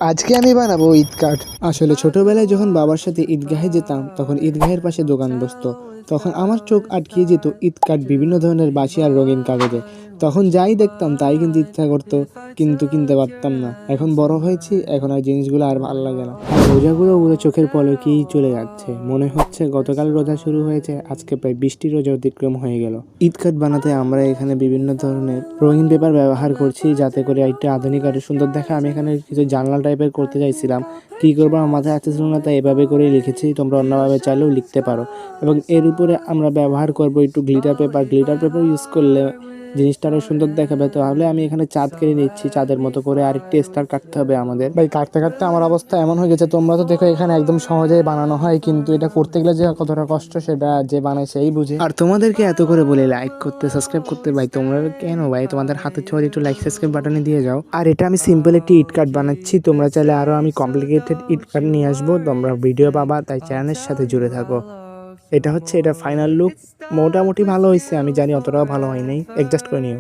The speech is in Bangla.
আজকে আমি বানাবো ঈদ কার্ড। আসলে ছোটবেলায় যখন বাবার সাথে ঈদগাহে যেতাম তখন ঈদগাহের পাশে দোকান বসতো। তখন আমার চোখ আটকিয়ে যেত ঈদ কার্ড বিভিন্ন ধরনের বাঁশি আর রঙিন কাগজে। তখন যাই দেখতাম তাই কিন্তু ইচ্ছা করতো, কিন্তু কিনতে পারতাম না। এখন বড় হয়েছি, এখন আর জিনিসগুলো আর ভালো লাগে না। আর রোজাগুলো পুরো চোখের পলকেই চলে যাচ্ছে। মনে হচ্ছে গতকাল রোজা শুরু হয়েছে, আজকে প্রায় 20টি রোজা অতিক্রম হয়ে গেল। ঈদ কার্ড বানাতে আমরা এখানে বিভিন্ন ধরনের রঙিন পেপার ব্যবহার করছি, যাতে করে একটা আধুনিক আর সুন্দর দেখা। আমি এখানে কিছু জানলা টাইপের করতে চাইছিলাম, কি করবো আমার মাথায় আসতেছিল না, তাই এভাবে করে লিখেছি। তোমরা অন্যভাবে চাইলেও লিখতে পারো। এবং এর উপরে আমরা ব্যবহার করব একটু glitter paper. Glitter paper use করলে জিনিসটা আরো সুন্দর দেখাবে। তাহলে আমি এখানে চাঁদ কেটে নিচ্ছি, চাঁদের মতো করে আরেকটি স্টার কাটতে হবে আমাদের। ভাই কাটতে কাটতে আমার অবস্থা এমন হয়ে গেছে। তোমরা তো দেখো এখানে একদম সহজেই বানানো হয়, কিন্তু এটা করতে গেলে যে কতটা কষ্ট সেটা যে বানায় সেই বুঝে। আর তোমাদেরকে এত করে বলে লাইক করতে, সাবস্ক্রাইব করতে, ভাই তোমরা কেন ভাই তোমাদের হাতে ছোঁয়া একটু লাইক সাবস্ক্রাইব বাটনে দিয়ে যাও। আর এটা আমি সিম্পল একটি ইট কার্ড বানাচ্ছি, তোমরা চাইলে আরো আমি কমপ্লিকেটেড ইট কার্ড নিয়ে আসবো, তোমরা ভিডিও পাবা, তাই চ্যানেলের সাথে জুড়ে থাকো। এটা ফাইনাল লুক। মোটামুটি ভালো হয়েছে, আমি জানি অতটাও ভালো হয় নাই, অ্যাডজাস্ট করে নিও।